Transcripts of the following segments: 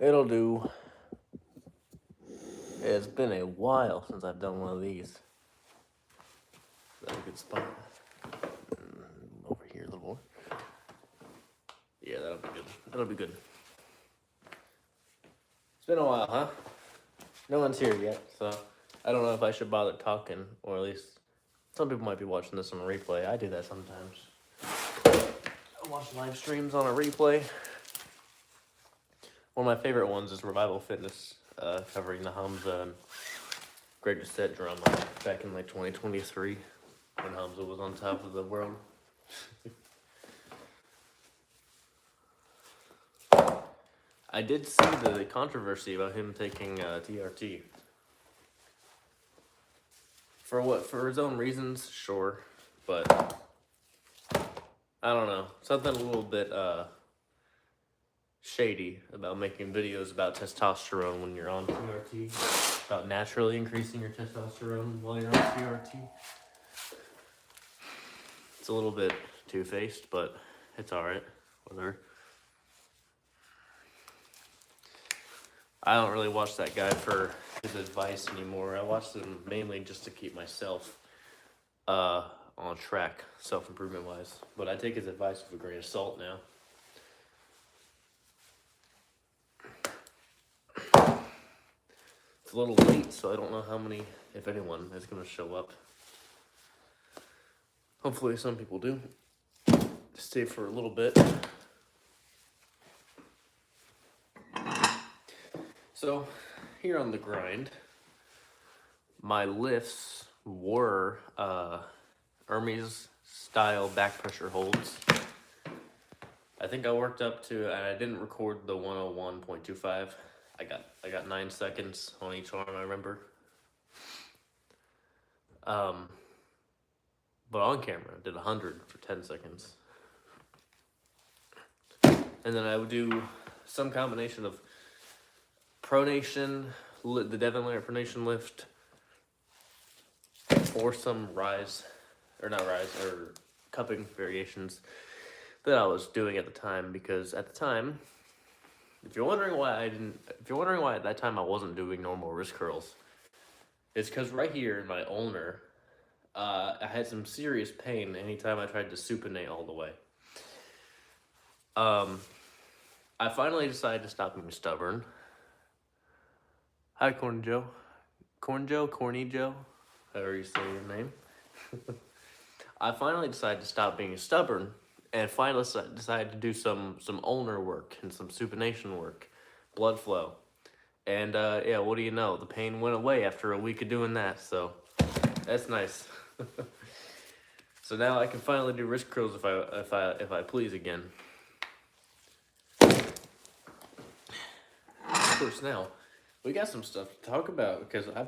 It'll do. It's been a while since I've done one of these. That's a good spot. Over here a little more. Yeah, that'll be good. That'll be good. It's been a while, huh? No one's here yet, so I don't know if I should bother talking, or at least some people might be watching this on a replay. I do that sometimes. I watch live streams on a replay. One of my favorite ones is Revival Fitness, covering the Hamza and Greg Doucette drama back in like 2023 when Hamza was on top of the world. I did see the controversy about him taking TRT. For what? For his own reasons, sure, but I don't know. Something a little bit shady about making videos about testosterone when you're on TRT, about naturally increasing your testosterone while you're on TRT. It's a little bit two-faced, but it's alright. Whatever. I don't really watch that guy for his advice anymore. I watch him mainly just to keep myself on track, self-improvement wise. But I take his advice with a grain of salt now. It's a little late, so I don't know how many, if anyone, is going to show up. Hopefully some people do. Stay for a little bit. So, here on the grind, my lifts were Hermes style back pressure holds. I think I worked up to, and I didn't record the 101.25. I got 9 seconds on each arm, I remember. But on camera, I did 100 for 10 seconds. And then I would do some combination of pronation, the Devin Lair pronation lift, or some cupping variations that I was doing at the time, because at the time, if you're wondering why at that time I wasn't doing normal wrist curls, it's because right here in my ulnar, I had some serious pain anytime I tried to supinate all the way. I finally decided to stop being stubborn. Hi, Corny Joe. Corny Joe, however you say your name. I finally decided to stop being stubborn and finally decided to do some ulnar work and some supination work, blood flow. And yeah, what do you know? The pain went away after a week of doing that, so that's nice. So now I can finally do wrist curls if I please again. Of course, now we got some stuff to talk about because I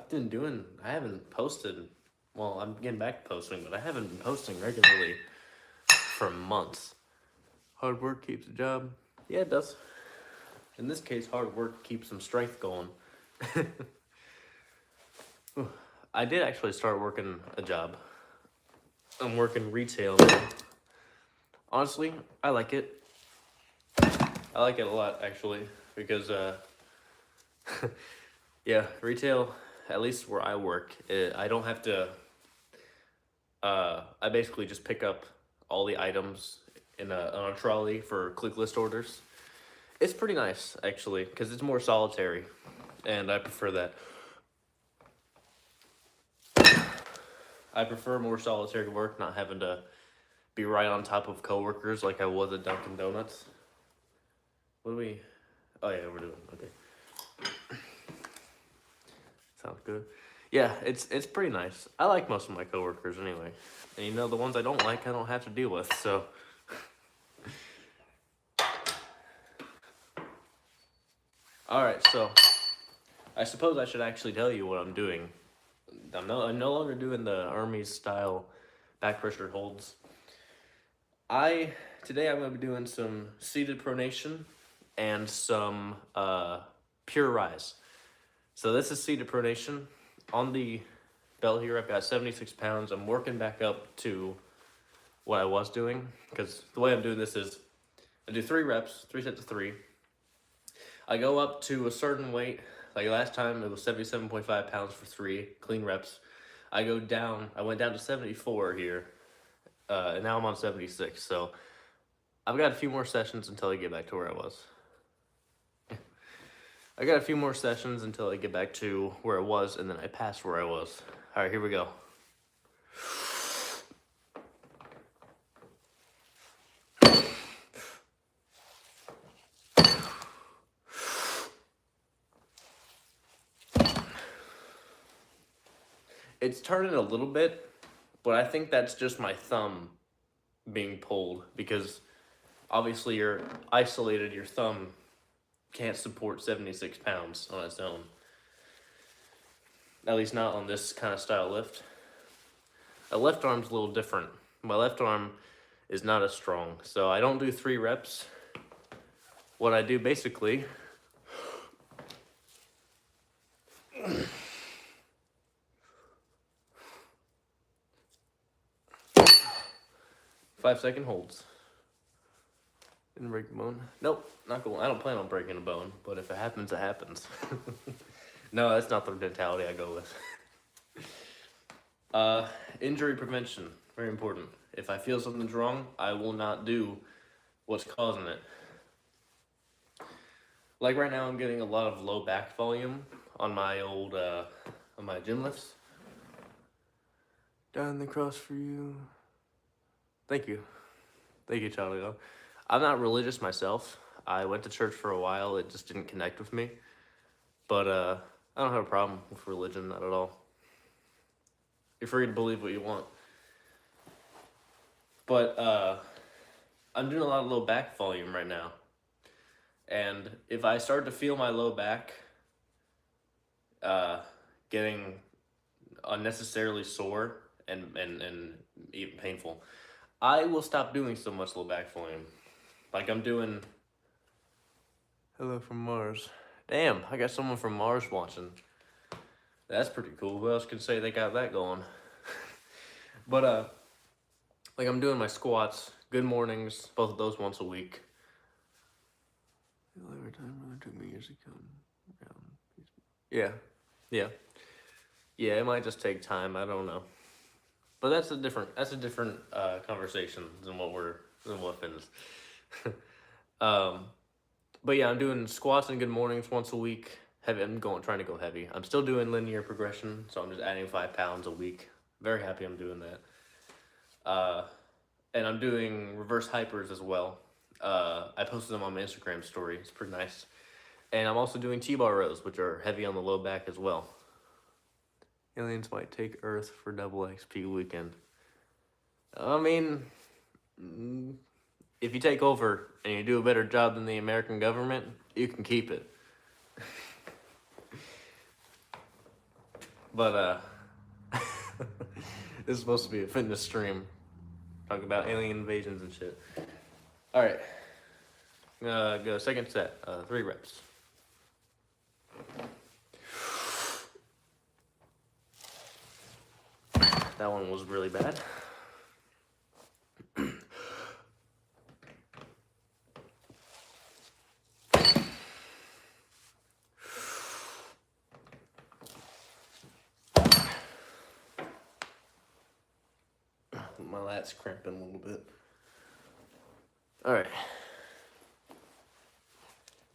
haven't posted. Well, I'm getting back to posting, but I haven't been posting regularly for months. Hard work keeps a job. Yeah, it does. In this case, hard work keeps some strength going. I did actually start working a job. I'm working retail now. Honestly, I like it. I like it a lot, actually, because yeah, retail, at least where I work, I don't have to, I basically just pick up all the items on a trolley for click list orders. It's pretty nice, actually, because it's more solitary, and I prefer that. I prefer more solitary work, not having to be right on top of coworkers like I was at Dunkin' Donuts. What do we... Oh, yeah, we're doing... Okay. Sounds good. Yeah, it's pretty nice. I like most of my coworkers anyway. And you know, the ones I don't like, I don't have to deal with, so... Alright, so... I suppose I should actually tell you what I'm doing. I'm no longer doing the Hermes style back pressure holds. Today I'm going to be doing some seated pronation and some pure rise. So this is seated pronation. On the belt here, I've got 76 pounds. I'm working back up to what I was doing, because the way I'm doing this is I do 3 reps, 3 sets of 3. I go up to a certain weight. Like last time, it was 77.5 pounds for 3 clean reps. I went down to 74 here, and now I'm on 76. So I've got a few more sessions until I get back to where I was. I got a few more sessions until I get back to where I was, and then I pass where I was. All right, here we go. It's turning a little bit, but I think that's just my thumb being pulled because obviously you're isolated. Your thumb can't support 76 pounds on its own. At least not on this kind of style lift. A left arm's a little different. My left arm is not as strong, so I don't do 3 reps. What I do basically 5-second holds. Didn't break the bone. Nope, not going. I don't plan on breaking a bone, but if it happens, it happens. No, that's not the mentality I go with. Injury prevention, very important. If I feel something's wrong, I will not do what's causing it. Like right now, I'm getting a lot of low back volume on my old, on my gym lifts. Down the cross for you. Thank you. Thank you, Charlie. I'm not religious myself. I went to church for a while. It just didn't connect with me. But I don't have a problem with religion, not at all. You're free to believe what you want. But I'm doing a lot of low back volume right now. And if I start to feel my low back getting unnecessarily sore and even painful, I will stop doing so much low back volume. Like I'm doing... Hello from Mars. Damn, I got someone from Mars watching. That's pretty cool. Who else can say they got that going? But like I'm doing my squats, good mornings, both of those once a week. Every time it took me years to come down. Yeah. It might just take time. I don't know. But that's a different conversation than what finished. But yeah, I'm doing squats and good mornings once a week. I'm trying to go heavy. I'm still doing linear progression, so I'm just adding 5 pounds a week. Very happy I'm doing that. And I'm doing reverse hypers as well. I posted them on my Instagram story. It's pretty nice. And I'm also doing T-bar rows, which are heavy on the low back as well. Aliens might take Earth for double XP weekend. I mean, if you take over and you do a better job than the American government, you can keep it. But this is supposed to be a fitness stream. Talk about alien invasions and shit. All right. Go second set, 3 reps. That one was really bad. My lat's cramping a little bit. All right.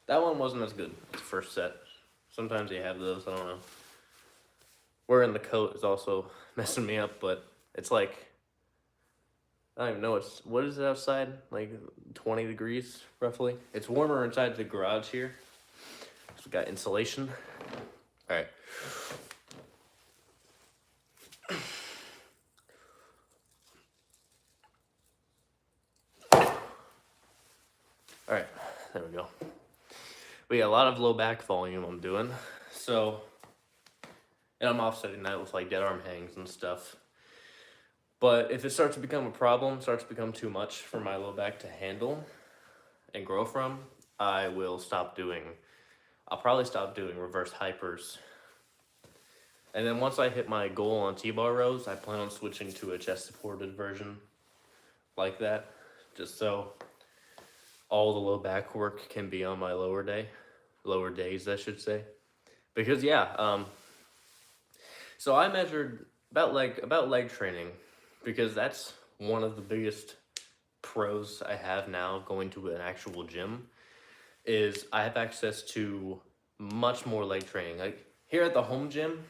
That one wasn't as good as the first set. Sometimes you have those, I don't know. Wearing the coat is also messing me up, but it's like, I don't even know, what is it outside? Like 20 degrees, roughly? It's warmer inside the garage here. So we got insulation. All right. All right, there we go. But yeah, a lot of low back volume I'm doing. So, and I'm offsetting that with like dead arm hangs and stuff. But if it starts to become a problem, starts to become too much for my low back to handle and grow from, I'll probably stop doing reverse hypers. And then once I hit my goal on T-bar rows, I plan on switching to a chest supported version like that, just so all the low back work can be on my lower day. lower days, I should say. Because yeah, so I measured about leg training because that's one of the biggest pros I have now going to an actual gym is I have access to much more leg training. Like here at the home gym,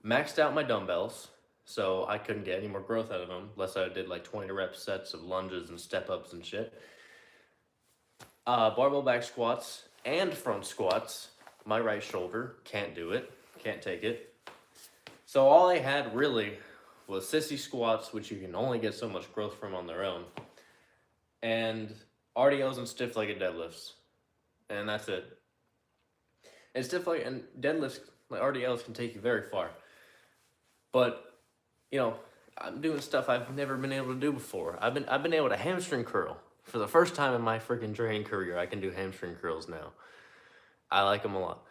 maxed out my dumbbells, so I couldn't get any more growth out of them unless I did like 20 rep sets of lunges and step ups and shit. Barbell back squats and front squats. My right shoulder can't do it, can't take it. So all I had really was sissy squats, which you can only get so much growth from on their own, and RDLs and stiff-legged deadlifts, and that's it. And stiff-legged and deadlifts, like RDLs, can take you very far. But you know, I'm doing stuff I've never been able to do before. I've been able to hamstring curl for the first time in my freaking training career. I can do hamstring curls now. I like them a lot.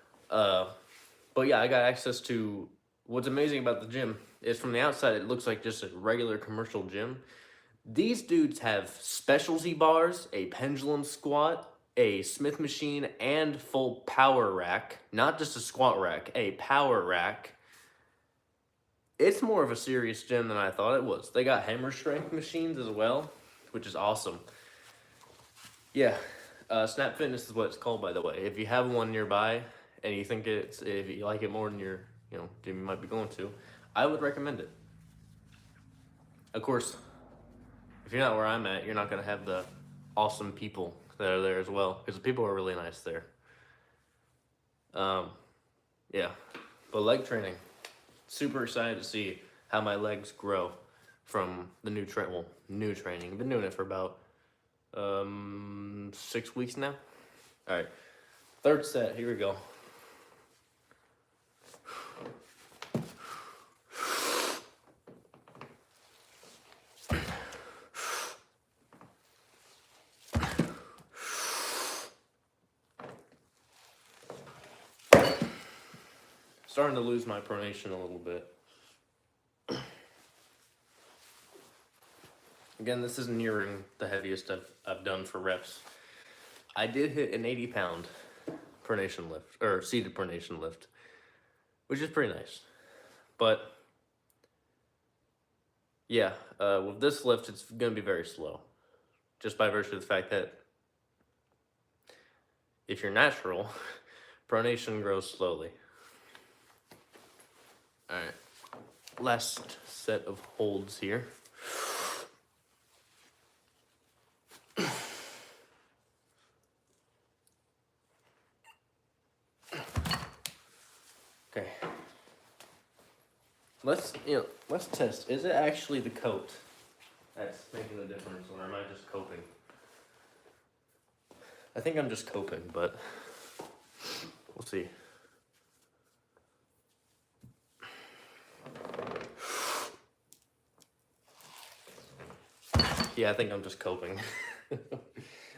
But yeah, I got access to. What's amazing about the gym is from the outside, it looks like just a regular commercial gym. These dudes have specialty bars, a pendulum squat, a Smith machine, and full power rack. Not just a squat rack, a power rack. It's more of a serious gym than I thought it was. They got hammer strength machines as well, which is awesome. Yeah, Snap Fitness is what it's called, by the way. If you have one nearby and you think if you like it more than your gym you might be going to, I would recommend it. Of course, if you're not where I'm at, you're not gonna have the awesome people that are there as well, because the people are really nice there. Yeah, but leg training, super excited to see how my legs grow from the new training. I've been doing it for about 6 weeks now. All right, third set. Here we go. Starting to lose my pronation a little bit. Again, this is nearing the heaviest I've done for reps. I did hit an 80-pound pronation lift, or seated pronation lift, which is pretty nice. But yeah, with this lift, it's going to be very slow, just by virtue of the fact that if you're natural, pronation grows slowly. All right, last set of holds here. Okay. Let's test. Is it actually the coat that's making the difference, or am I just coping? I think I'm just coping, but we'll see. Yeah, I think I'm just coping. I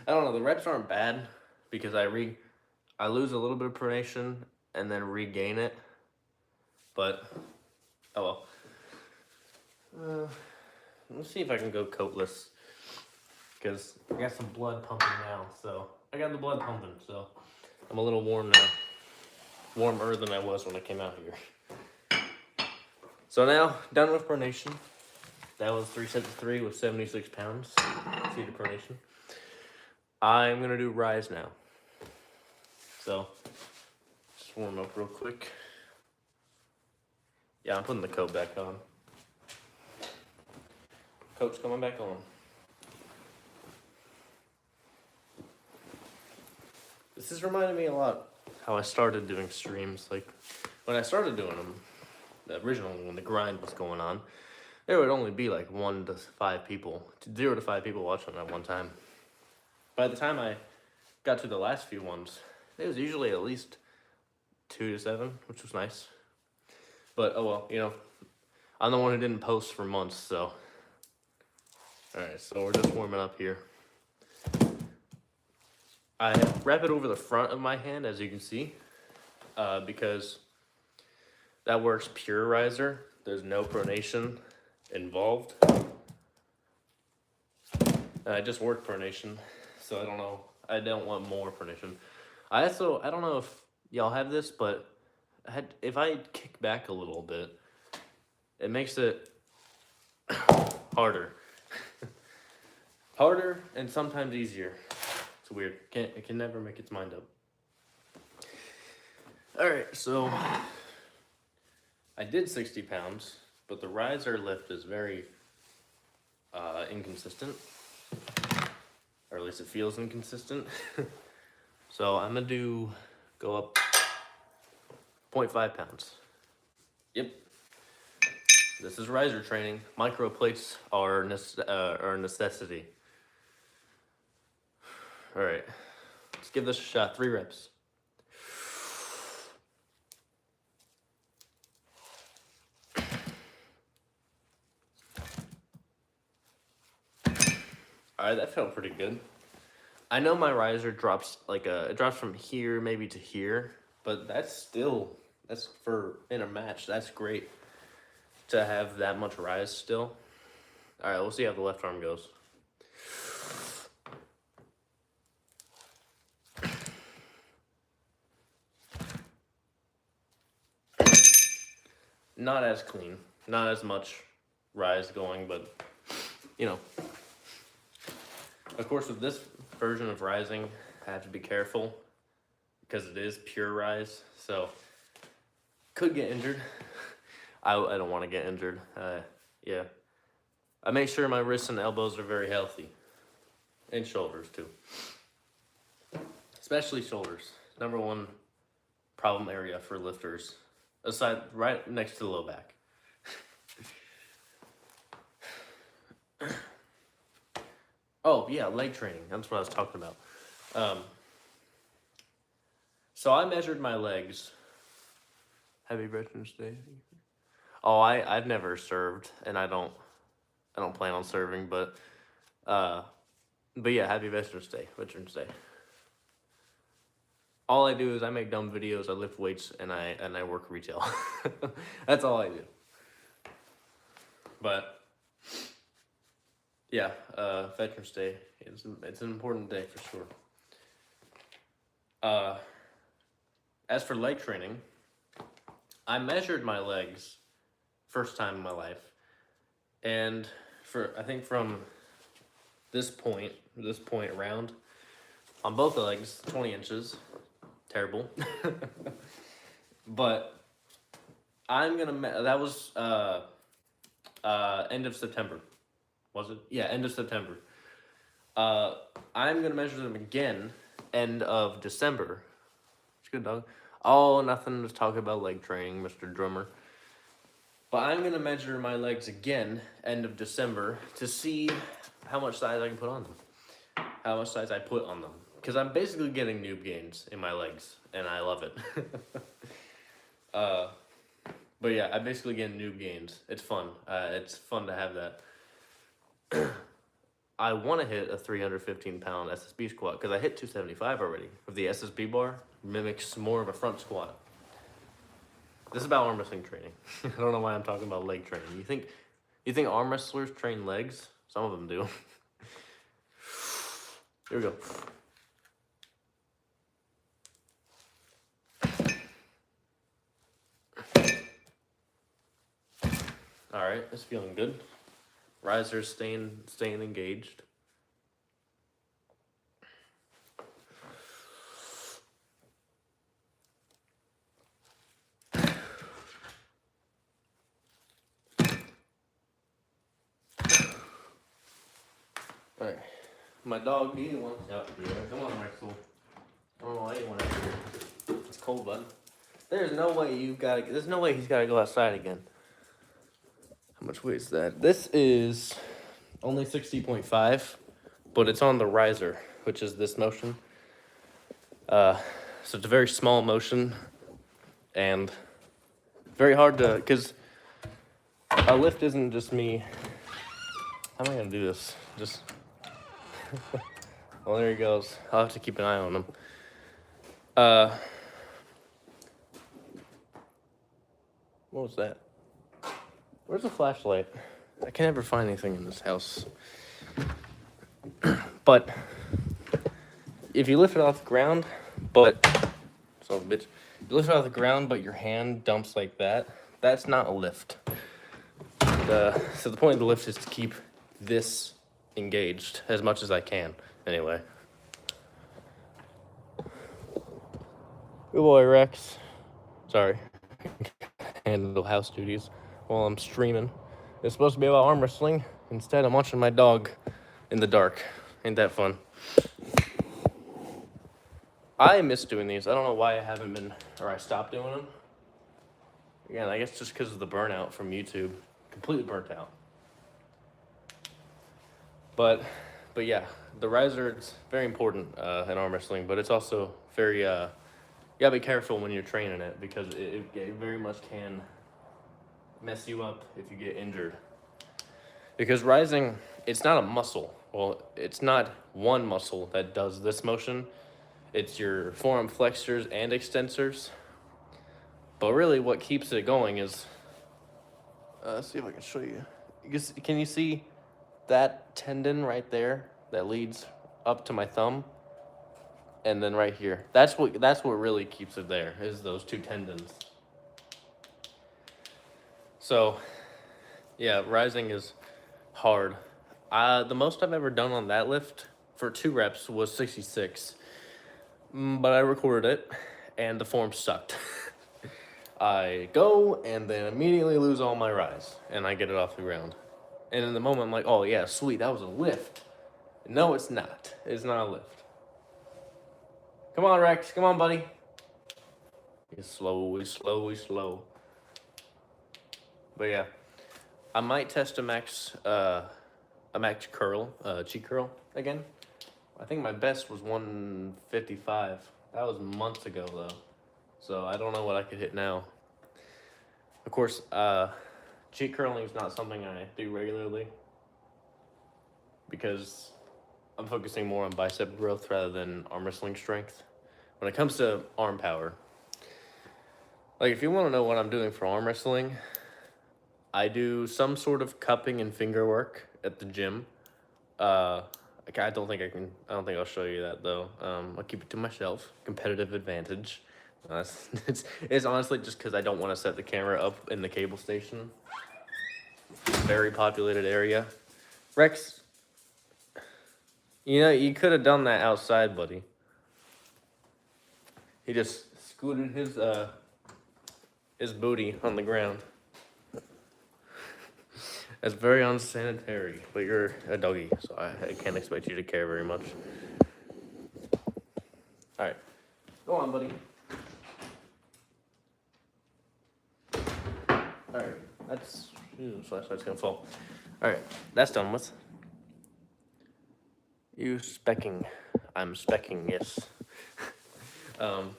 don't know, the reps aren't bad because I lose a little bit of pronation and then regain it. But oh well. Let's see if I can go coatless, because I got some blood pumping now. So I got the blood pumping, so I'm a little warm now. Warmer than I was when I came out here. So now, done with pronation. That was 3 sets of 3 with 76 pounds. Seated pronation. I'm gonna do rise now. So just warm up real quick. Yeah, I'm putting the coat back on. Coat's coming back on. This is reminding me a lot how I started doing streams. Like when I started doing them, originally when the grind was going on, there would only be like 0 to 5 people watching at one time. By the time I got to the last few ones, it was usually at least 2 to 7, which was nice. But oh well, I'm the one who didn't post for months, so. Alright, so we're just warming up here. I wrap it over the front of my hand, as you can see, because that works pure riser. There's no pronation involved. And I just worked pronation, so I don't know. I don't want more pronation. I don't know if y'all have this, but if I kick back a little bit, it makes it harder. Harder and sometimes easier. It's weird. It can never make its mind up. Alright, so I did 60 pounds, but the riser lift is very inconsistent. Or at least it feels inconsistent. So I'm gonna go up 0.5 pounds. Yep. This is riser training. Micro plates are a necessity. All right, let's give this a shot. 3 reps. All right, that felt pretty good. I know my riser drops it drops from here maybe to here, but that's for in a match. That's great to have that much rise still. All right, we'll see how the left arm goes. Not as clean, not as much rise going, but you know. Of course, with this version of rising, I have to be careful because it is pure rise, so could get injured. I don't want to get injured. Yeah. I make sure my wrists and elbows are very healthy. And shoulders, too. Especially shoulders. Number 1 problem area for lifters. Aside, right next to the low back. Oh, yeah, leg training. That's what I was talking about. So I measured my legs. Happy Veterans Day. Oh, I've never served, and I don't plan on serving, but yeah, happy Veterans Day. All I do is I make dumb videos, I lift weights, and I work retail. That's all I do. But yeah, Veterans Day, it's an important day for sure. As for leg training, I measured my legs first time in my life, and I think from this point around on both legs, 20 inches. Terrible. But I'm gonna that was end of September. Was it? Yeah, end of September. I'm gonna measure them again end of December. It's good, dog. Oh, nothing to talk about leg training, Mr. Drummer. But I'm gonna measure my legs again end of December to see how much size I can put on them. How much size I put on them. Because I'm basically getting noob gains in my legs, and I love it. But yeah, I basically get noob gains. It's fun. It's fun to have that. I want to hit a 315-pound SSB squat because I hit 275 already. With the SSB bar, mimics more of a front squat. This is about arm wrestling training. I don't know why I'm talking about leg training. You think arm wrestlers train legs? Some of them do. Here we go. All right, it's feeling good. Riser's staying engaged. All right, my dog, he wants out here. Come on, Rexel. I don't know why you want out here. It's cold, bud. There's no way he's got to go outside again. How much weight is that? This is only 60.5, but it's on the riser, which is this motion. So it's a very small motion, and very hard to, because a lift isn't just me. How am I gonna do this? Just, well, there he goes. I'll have to keep an eye on him. What was that? Where's the flashlight? I can never find anything in this house. But if you lift it off the ground, But, so bitch, you lift it off the ground, but your hand dumps like that. That's not a lift. So the point of the lift is to keep this engaged as much as I can. Anyway. Good boy, Rex. Sorry. Handle house duties while I'm streaming. It's supposed to be about arm wrestling. Instead, I'm watching my dog in the dark. Ain't that fun? I miss doing these. I don't know why I haven't been, or I stopped doing them. Again, I guess just because of the burnout from YouTube. Completely burnt out. But yeah, the riser, it's very important in arm wrestling, but it's also very, you gotta be careful when you're training it because it very much can mess you up if you get injured. Because rising, it's not a muscle. Well, it's not one muscle that does this motion. It's your forearm flexors and extensors. But really what keeps it going is, let's see if I can show you. Can you see that tendon right there that leads up to my thumb? And then right here. That's what really keeps it there, is those two tendons. So, yeah, rising is hard. The most I've ever done on that lift for 2 reps was 66. But I recorded it, and the form sucked. I go, and then immediately lose all my rise, and I get it off the ground. And in the moment, I'm like, oh yeah, sweet, that was a lift. No, it's not. It's not a lift. Come on, Rex. Come on, buddy. It's slow. But yeah, I might test a max curl, cheek curl again. I think my best was 155. That was months ago though, so I don't know what I could hit now. Of course, cheek curling is not something I do regularly because I'm focusing more on bicep growth rather than arm wrestling strength. When it comes to arm power, like if you want to know what I'm doing for arm wrestling, I do some sort of cupping and finger work at the gym. I don't think I'll show you that though. I'll keep it to myself. Competitive advantage. It's honestly just because I don't want to set the camera up in the cable station. Very populated area. Rex, you know, you could have done that outside, buddy. He just scooted his booty on the ground. That's very unsanitary, but you're a doggy, so I can't expect you to care very much. All right, go on, buddy. All right, that's flashlight's gonna fall. All right, that's done with. You specking? I'm specking. Yes. How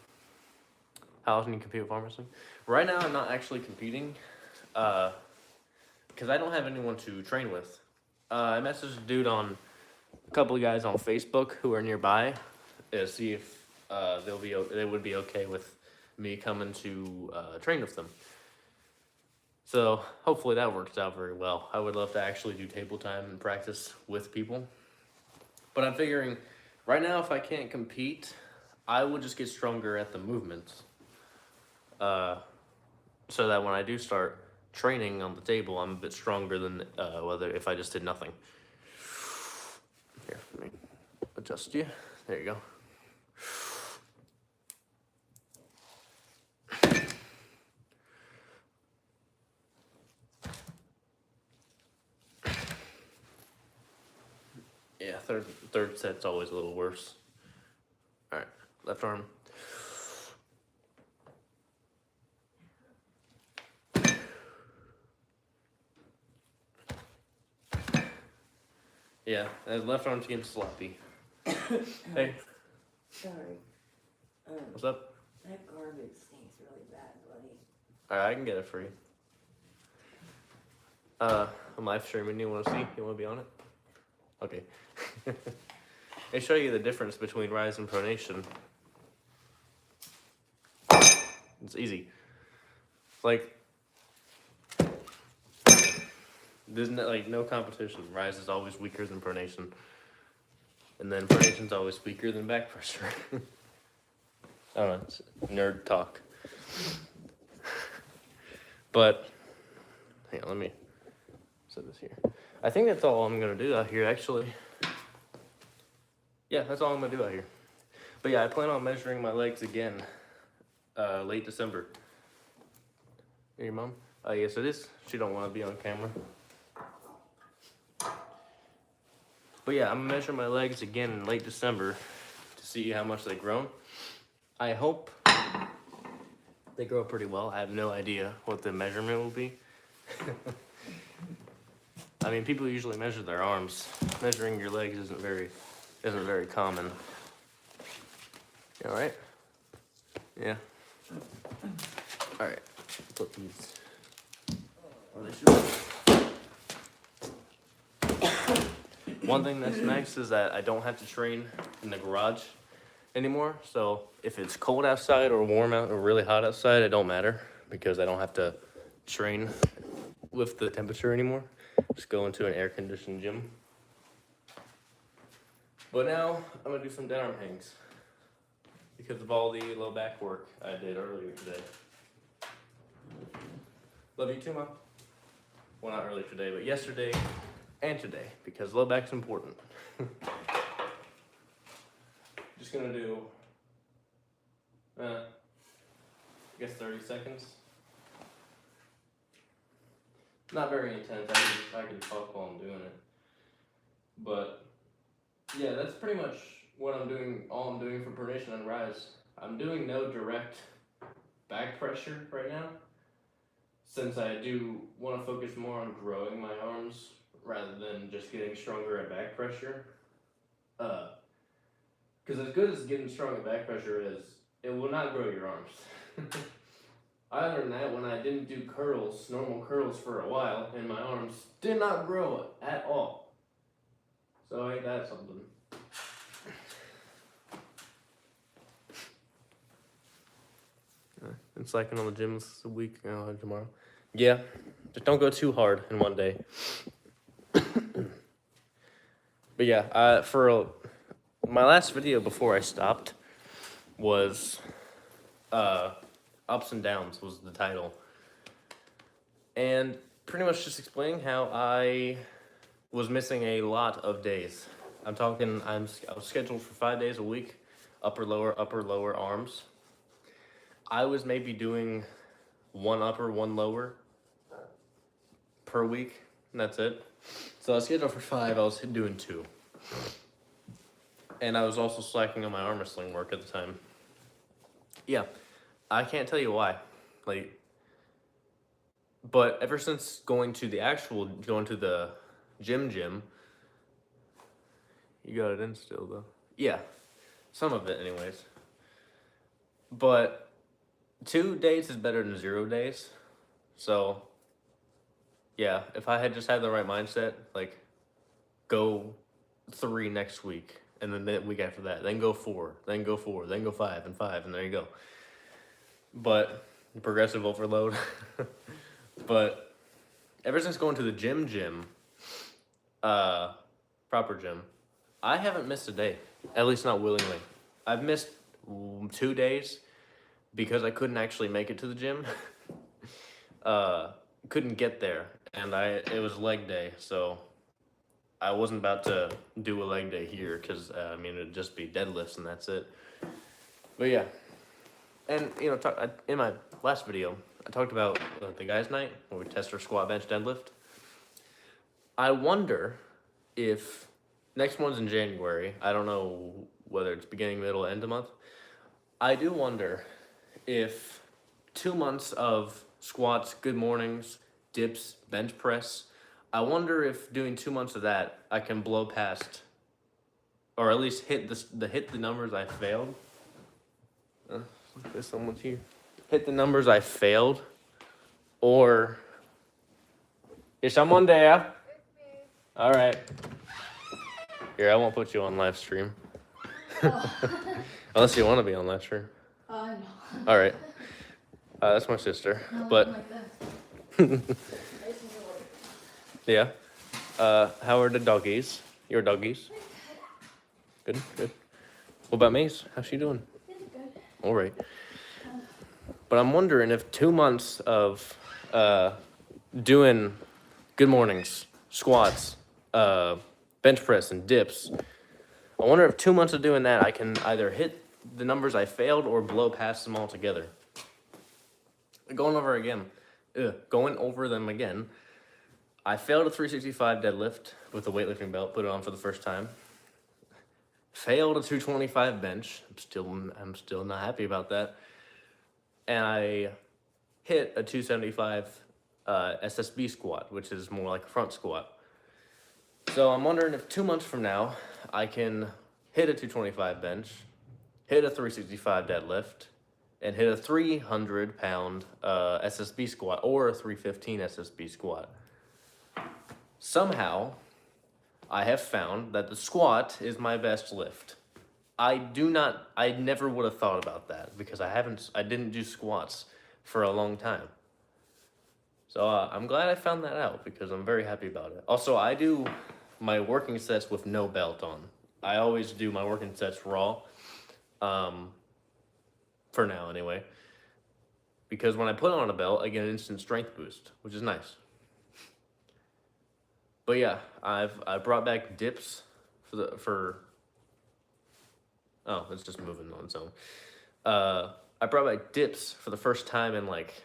often you compete with arm wrestling? Right now, I'm not actually competing, because I don't have anyone to train with. I messaged a dude a couple of guys on Facebook who are nearby to see if they would be okay with me coming to train with them. So hopefully that works out very well. I would love to actually do table time and practice with people. But I'm figuring right now if I can't compete, I will just get stronger at the movements. So that when I do start training on the table, I'm a bit stronger than if I just did nothing. Here, let me adjust you. There you go. Yeah, third set's always a little worse. All right, left arm. Yeah, left arm's getting sloppy. Hey. Sorry. What's up? That garbage stinks really bad, buddy. Alright, I can get it free. I'm live streaming. You want to see? You want to be on it? Okay. They show you the difference between rise and pronation. It's easy. Like, there's no competition. Rise is always weaker than pronation. And then pronation's always weaker than back pressure. I don't know, it's nerd talk. But, hang on, let me set this here. I think that's all I'm gonna do out here, actually. Yeah, that's all I'm gonna do out here. But yeah, I plan on measuring my legs again, late December. Hey, your mom? Yes, it is. She don't want to be on camera. But yeah, I'm gonna measure my legs again in late December to see how much they've grown. I hope they grow pretty well. I have no idea what the measurement will be. I mean, people usually measure their arms. Measuring your legs isn't very common. You all right? Yeah. All right. Put these. One thing that's nice is that I don't have to train in the garage anymore. So if it's cold outside or warm out or really hot outside, it don't matter because I don't have to train with the temperature anymore. Just go into an air-conditioned gym. But now I'm gonna do some dead arm hangs because of all the low back work I did earlier today. Love you too, Mom. Well, not earlier today, but yesterday and today because low back's important. Just gonna do, I guess 30 seconds. Not very intense. I can talk while I'm doing it. But yeah, that's pretty much what I'm doing. All I'm doing for pronation and rise. I'm doing no direct back pressure right now, since I do want to focus more on growing my arms rather than just getting stronger at back pressure. Because as good as getting strong at back pressure is, it will not grow your arms. I learned that when I didn't do curls, normal curls for a while, and my arms did not grow at all. So ain't that something? It's like on the gym this week, tomorrow. Yeah, just don't go too hard in one day. But yeah, my last video before I stopped was Ups and Downs was the title. And pretty much just explaining how I was missing a lot of days. I was scheduled for 5 days a week, upper, lower arms. I was maybe doing one upper, one lower per week, and that's it. So I was scheduled for 5, I was doing 2. And I was also slacking on my arm wrestling work at the time. Yeah, I can't tell you why. But ever since going to the gym, you got it in still though. Yeah, some of it anyways. But 2 days is better than 0 days. So yeah, if I had just had the right mindset, go 3 next week, and then the week after that, then go 4, then go 4, then go 5, and there you go. But progressive overload. But ever since going to the gym, proper gym, I haven't missed a day, at least not willingly. I've missed 2 days because I couldn't actually make it to the gym. Couldn't get there, and it was leg day, so I wasn't about to do a leg day here because it'd just be deadlifts and that's it. But yeah, and in my last video, I talked about the guys' night where we test our squat, bench, deadlift. I wonder if next one's in January. I don't know whether it's beginning, middle, end of month. I do wonder if 2 months of squats, good mornings, dips, bench press, I wonder if doing 2 months of that, I can blow past, or at least hit the numbers I failed. There's someone's here. Hit the numbers I failed, or is someone there? All right. Here, I won't put you on live stream. Unless you want to be on live stream. No. All right. That's my sister. No, But like yeah. How are the doggies? Your doggies? Good, good. What about Maze? How's she doing? Good. All right. But I'm wondering if 2 months of doing good mornings, squats, bench press, and dips, I wonder if 2 months of doing that, I can either hit the numbers I failed or blow past them altogether. Going over them again. I failed a 365 deadlift with a weightlifting belt, put it on for the first time. Failed a 225 bench. I'm still not happy about that. And I hit a 275 SSB squat, which is more like a front squat. So I'm wondering if 2 months from now I can hit a 225 bench, hit a 365 deadlift, and hit a 300-pound SSB squat or a 315 SSB squat. Somehow, I have found that the squat is my best lift. I never would have thought about that because I didn't do squats for a long time. So I'm glad I found that out because I'm very happy about it. Also, I do my working sets with no belt on. I always do my working sets raw, for now anyway. Because when I put on a belt, I get an instant strength boost, which is nice. But yeah, I brought back dips oh, it's just moving on its own. I brought back dips for the first time in like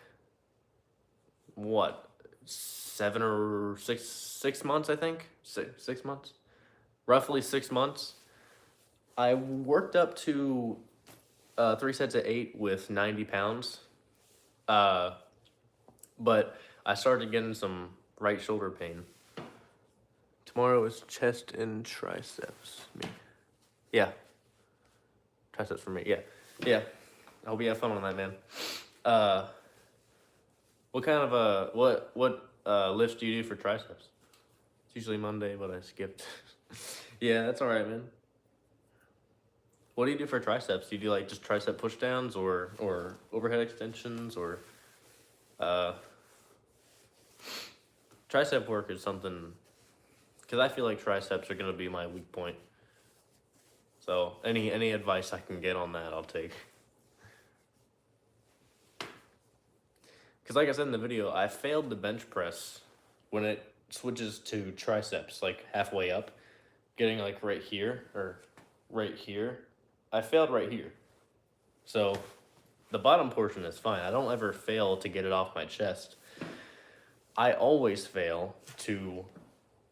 what, 7 or 6 months, I think. 6 months, roughly 6 months. I worked up to 3 sets of 8 with 90 pounds. But I started getting some right shoulder pain. Tomorrow is chest and triceps. Yeah. Triceps for me. Yeah. I hope you have fun on that, man. What kind of what lifts do you do for triceps? It's usually Monday, but I skipped. Yeah, that's all right, man. What do you do for triceps? Do you do like just tricep push downs or overhead extensions or tricep work is something, because I feel like triceps are gonna be my weak point. So any advice I can get on that, I'll take. Because like I said in the video, I failed the bench press when it switches to triceps, like halfway up, getting like right here or right here. I failed right here. So the bottom portion is fine. I don't ever fail to get it off my chest. I always fail to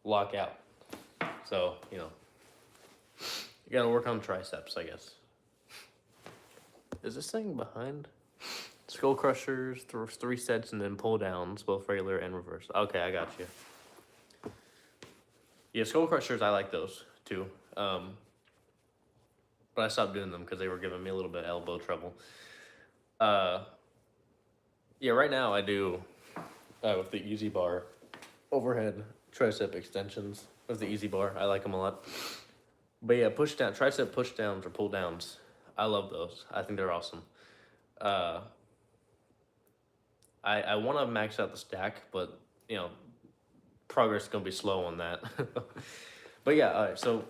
lock out. So, you gotta work on triceps, I guess. Is this thing behind? Skull crushers, 3 sets, and then pull downs, both regular and reverse. Okay, I got you. Yeah, skull crushers, I like those too. But I stopped doing them because they were giving me a little bit of elbow trouble. Yeah, right now I do with the Easy Bar overhead tricep extensions with the Easy Bar. I like them a lot. But yeah, tricep push downs or pull downs. I love those. I think they're awesome. I want to max out the stack, but progress is gonna be slow on that. But yeah, all right. So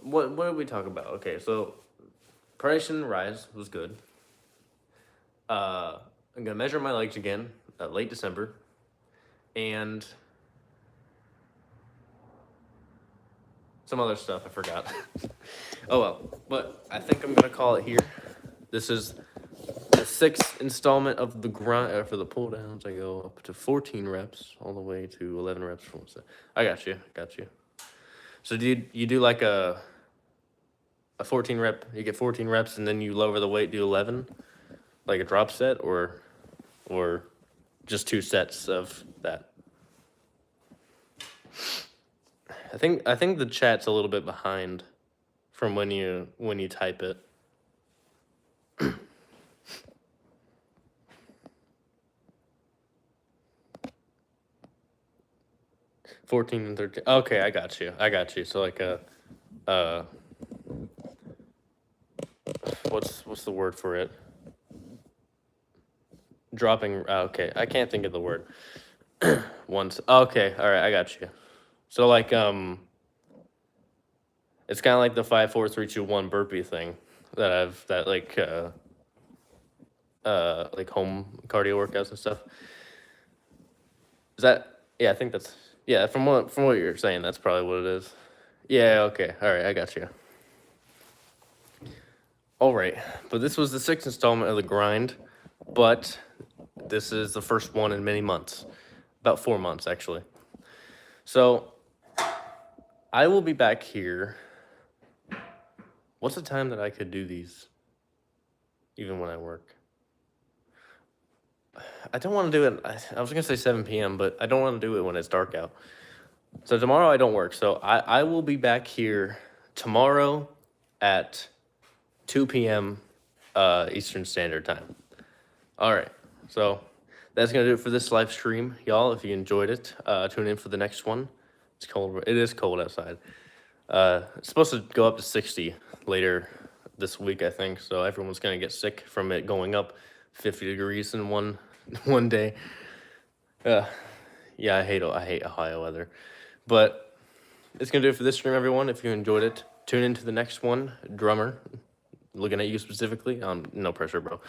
what did we talk about? Okay, so Predation Rise was good. I'm gonna measure my legs again late December, and some other stuff I forgot. Oh well, but I think I'm gonna call it here. This is the 6th installment of the grind. For the pull downs, I go up to 14 reps all the way to 11 reps for 1 set. I got you. So do you do like a 14 rep? You get 14 reps and then you lower the weight, do 11, like a drop set, or just 2 sets of that? I think the chat's a little bit behind from when you type it. 14 and 13. Okay, I got you. So like what's the word for it? Dropping. Okay, I can't think of the word. Once. Okay, all right, I got you. So like it's kind of like the 5, 4, 3, 2, 1 burpee thing that like home cardio workouts and stuff. Is that? Yeah, I think that's. Yeah, from what you're saying, that's probably what it is. Yeah. Okay. All right. I got you. All right. But this was the sixth installment of the grind, but this is the first one in many months, about 4 months actually. So I will be back here. What's the time that I could do these, even when I work? I don't want to do it. I was gonna say 7 p.m., but I don't want to do it when it's dark out. So tomorrow I don't work. So I will be back here tomorrow at 2 p.m. Eastern Standard Time. All right. So that's gonna do it for this live stream, y'all. If you enjoyed it, tune in for the next one. It's cold. It is cold outside. It's supposed to go up to 60 later this week, I think. So everyone's gonna get sick from it going up 50 degrees in one day. Yeah, I hate Ohio weather, but it's gonna do it for this stream, everyone. If you enjoyed it, tune into the next one. Drummer, looking at you specifically. No pressure, bro.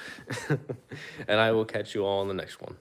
And I will catch you all in the next one.